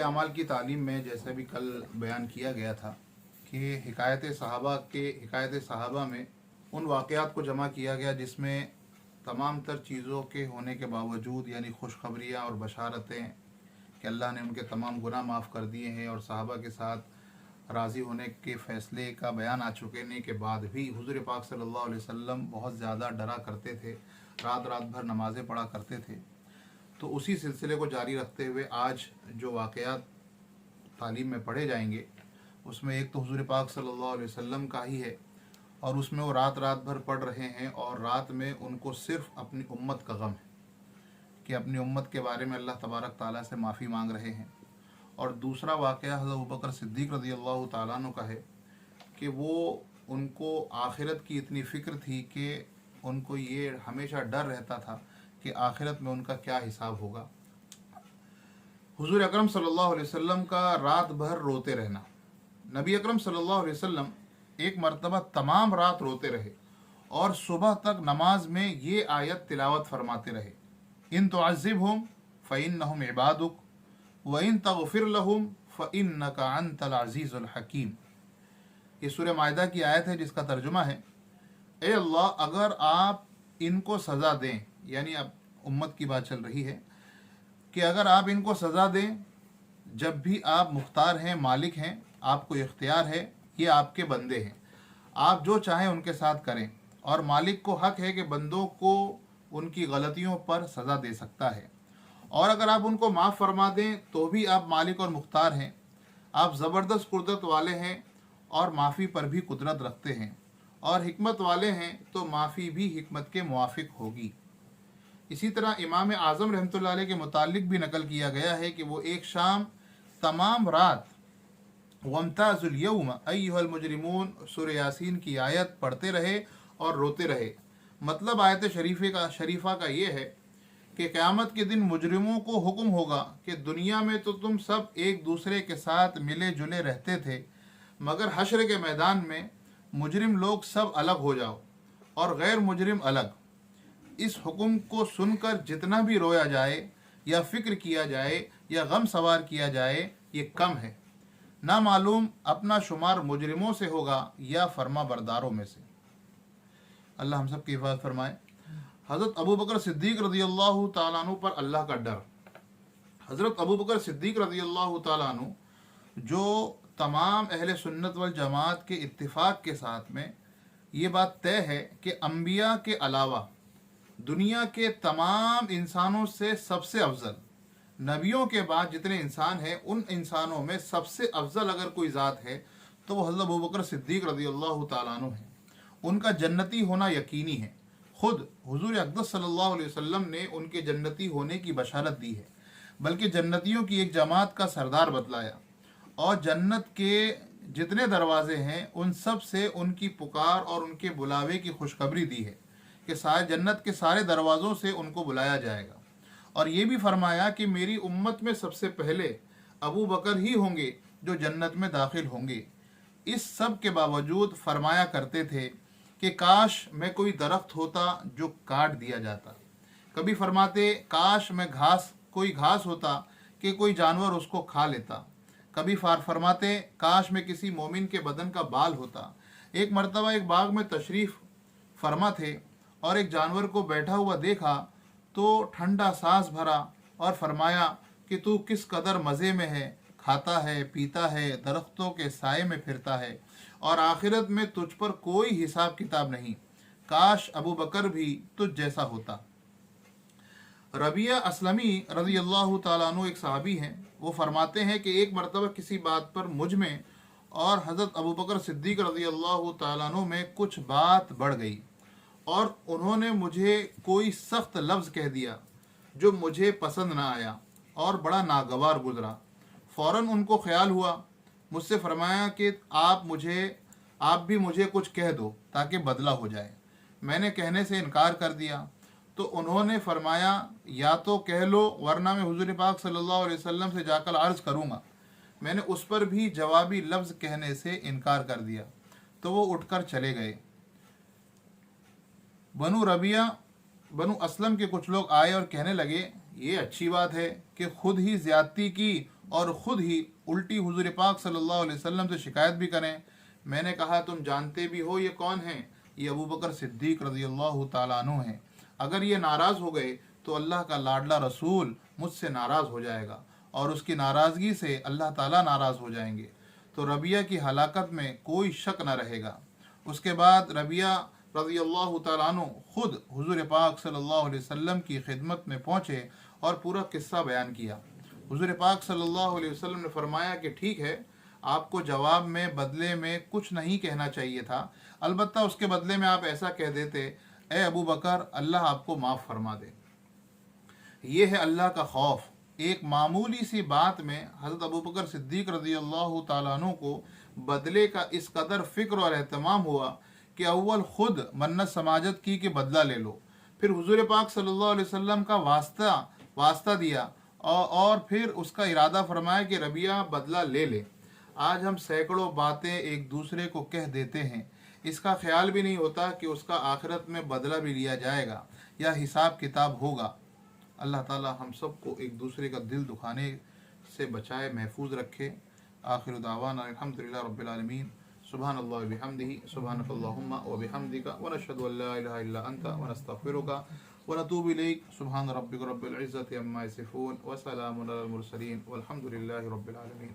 अमाल की तालीम में जैसे भी कल बयान किया गया था कि हिकायत सहाबा में उन वाक़यात को जमा किया गया जिसमें तमाम तर चीज़ों के होने के बावजूद यानी खुशखबरियाँ और बशारतें कि अल्लाह ने उनके तमाम गुनाह माफ़ कर दिए हैं और सहाबा के साथ राज़ी होने के फ़ैसले का बयान आ चुके के बाद भी हुज़ूर पाक सल्लल्लाहु अलैहि वसल्लम बहुत ज़्यादा डरा करते थे, रात रात भर नमाज़ें पढ़ा करते थे। तो उसी सिलसिले को जारी रखते हुए आज जो वाक़यात तालीम में पढ़े जाएंगे उसमें एक तो हुज़ूर पाक सल्लल्लाहु अलैहि वसल्लम का ही है और उसमें वो रात रात भर पढ़ रहे हैं और रात में उनको सिर्फ़ अपनी उम्मत का गम है कि अपनी उम्मत के बारे में अल्लाह तबारक ताला से माफ़ी मांग रहे हैं। और दूसरा वाक़या हज़रत अबू बकर सिद्दीक़ रज़ियल्लाहु ताला अन्हु का है कि वो उनको आखिरत की इतनी फ़िक्र थी कि उनको ये हमेशा डर रहता था कि आखिरत में उनका क्या हिसाब होगा। हुज़ूर अकरम सल्लल्लाहु अलैहि वसल्लम का रात भर रोते रहना। नबी अकरम सल्लल्लाहु अलैहि वसल्लम एक मरतबा तमाम रात रोते रहे और सुबह तक नमाज में ये आयत तिलावत फरमाते रहे, इन तुअज़्ज़िबहुम फ़इन्नहुम इबादुक व इन तग़फ़िर लहुम फ़इन्नका अंतल अज़ीज़ुल हकीम। ये सूरह माइदा की आयत है जिसका तर्जुमा है, ए अल्लाह अगर आप इनको सज़ा दें, यानी अब उम्मत की बात चल रही है कि अगर आप इनको सज़ा दें, जब भी आप मुख्तार हैं, मालिक हैं, आपको इख्तियार है, ये आपके बंदे हैं, आप जो चाहें उनके साथ करें और मालिक को हक है कि बंदों को उनकी गलतियों पर सज़ा दे सकता है। और अगर आप उनको माफ़ फरमा दें तो भी आप मालिक और मुख्तार हैं, आप ज़बरदस्त कुदरत वाले हैं और माफ़ी पर भी कुदरत रखते हैं और हिकमत वाले हैं तो माफ़ी भी हिकमत के मुआफ़िक होगी। इसी तरह इमाम आज़म रहमतुल्लाह अलैह के मुतालिक भी नकल किया गया है कि वो एक शाम तमाम रात वम्ताज़ुल यौम अय्युहल मुजरिमून सूरह यासीन की आयत पढ़ते रहे और रोते रहे। मतलब आयत शरीफा का ये है कि क़यामत के दिन मुजरिमों को हुक्म होगा कि दुनिया में तो तुम सब एक दूसरे के साथ मिले जुले रहते थे, मगर हश्र के मैदान में मुजरिम लोग सब अलग हो जाओ और गैर मुजरिम अलग। इस हुक्म को सुनकर जितना भी रोया जाए या फ़िक्र किया जाए या गम सवार किया जाए ये कम है, ना मालूम अपना शुमार मुजरिमों से होगा या फर्मा बरदारों में से। अल्लाह हम सब की हिफाजत फरमाए। हज़रत अबू बकर सिद्दीक़ रज़ियल्लाहु ताला अन्हु पर अल्लाह का डर। हज़रत अबू बकर सिद्दीक़ रज़ियल्लाहु ताला अन्हु जो तमाम अहले सुन्नत वल जमात के इत्तिफ़ाक़ के साथ में ये बात तय है कि अम्बिया के अलावा दुनिया के तमाम इंसानों से सबसे अफजल, नबियों के बाद जितने इंसान हैं उन इंसानों में सबसे अफजल अगर कोई ज़ात है तो वो हज़रत अबू बकर सिद्दीक़ रज़ियल्लाहु ताला अन्हु है। उनका जन्नती होना यकीनी है। खुद हुज़ूर अक़दस सल्लल्लाहु अलैहि वसल्लम ने उनके जन्नती होने की बशारत दी है, बल्कि जन्नतियों की एक जमात का सरदार बतलाया और जन्नत के जितने दरवाज़े हैं उन सब से उनकी पुकार और उनके बुलावे की खुशखबरी दी है कि सारे जन्नत के सारे दरवाज़ों से उनको बुलाया जाएगा। और ये भी फरमाया कि मेरी उम्मत में सबसे पहले अबू बकर ही होंगे जो जन्नत में दाखिल होंगे। इस सब के बावजूद फरमाया करते थे कि काश मैं कोई दरख्त होता जो काट दिया जाता। कभी फरमाते काश मैं कोई घास होता कि कोई जानवर उसको खा लेता। कभी फरमाते काश मैं किसी मोमिन के बदन का बाल होता। एक मरतबा एक बाग में तशरीफ़ फरमा थे और एक जानवर को बैठा हुआ देखा तो ठंडा सांस भरा और फरमाया कि तू किस कदर मज़े में है, खाता है, पीता है, दरख्तों के साए में फिरता है और आखिरत में तुझ पर कोई हिसाब किताब नहीं। काश अबू बकर भी तुझ जैसा होता। रबिया असलमी रज़ियल्लाहु ताला अन्हु एक सहाबी हैं। वो फरमाते हैं कि एक मरतबा किसी बात पर मुझ में और हज़रत अबू बकर सिद्दीक़ रज़ियल्लाहु ताला अन्हु में कुछ बात बढ़ गई और उन्होंने मुझे कोई सख्त लफ्ज़ कह दिया जो मुझे पसंद ना आया और बड़ा नागवार गुज़रा। फ़ौरन उनको ख्याल हुआ, मुझसे फरमाया कि आप भी मुझे कुछ कह दो ताकि बदला हो जाए। मैंने कहने से इनकार कर दिया तो उन्होंने फरमाया या तो कह लो वरना मैं हुज़ूर पाक सल्लल्लाहु अलैहि वसल्लम से जाकर अर्ज़ करूँगा। मैंने उस पर भी जवाबी लफ्ज़ कहने से इनकार कर दिया तो वो उठकर चले गए। बनु असलम के कुछ लोग आए और कहने लगे ये अच्छी बात है कि खुद ही ज़्यादती की اور ख़ुद ही उल्टी हुजूर पाक सल्लल्लाहु अलैहि वसल्लम से शिकायत भी करें। मैंने कहा तुम जानते भी हो ये कौन हैं? ये अबू बकर सिद्दीक रज़ी अल्लाह ताला अन्हु हैं। अगर ये नाराज़ हो गए तो अल्लाह का लाडला रसूल मुझसे नाराज़ हो जाएगा और उसकी नाराज़गी से अल्लाह ताला नाराज़ हो जाएंगे, तो रबिया की हलाकत में कोई शक न रहेगा। उसके बाद रबिया रज़ी अल्लाह ताला अन्हु खुद हुजूर पाक सल्लल्लाहु अलैहि वसल्लम की खिदमत में पहुँचे और पूरा किस्सा बयान किया। हुजूर पाक सल्लल्लाहु अलैहि वसल्लम ने फरमाया कि ठीक है, आपको जवाब में बदले में कुछ नहीं कहना चाहिए था, अलबत्ता उसके बदले में आप ऐसा कह देते, ए अबू बकर अल्लाह आपको माफ़ फरमा दे। ये है अल्लाह का खौफ। एक मामूली सी बात में हज़रत अबू बकर सिद्दीक रज़ी अल्लाह ताला अन्हु को बदले का इस कदर फ़िक्र और एहतमाम हुआ कि अव्वल ख़ुद मन्नत समाजत की कि बदला ले लो, फिर हुजूर पाक सल्लल्लाहु अलैहि वसल्लम का वास्ता दिया और फिर उसका इरादा फरमाया कि रबिया बदला ले ले। आज हम सैकड़ों बातें एक दूसरे को कह देते हैं, इसका ख्याल भी नहीं होता कि उसका आखिरत में बदला भी लिया जाएगा या हिसाब किताब होगा। अल्लाह ताला हम सबको एक दूसरे का दिल दुखाने से बचाए, महफूज रखे। आखिर दावाना अल्हम्दुलिल्लाह रब्बिल आलमीन। सुब्हानल्लाह व बिहम्दिही सुब्हानकल्लाहुम्मा व बिहम्दिका व नशहदु अल्ला इलाहा इल्ला अंता व नस्तगफिरुका व नतूबु इलैक। सुब्हान रब्बिका रब्बिल इज्जति अम्मा यसिफून व सलामुन अलल मुरसलीन वल्हम्दुलिल्लाहि रब्बिल आलमीन।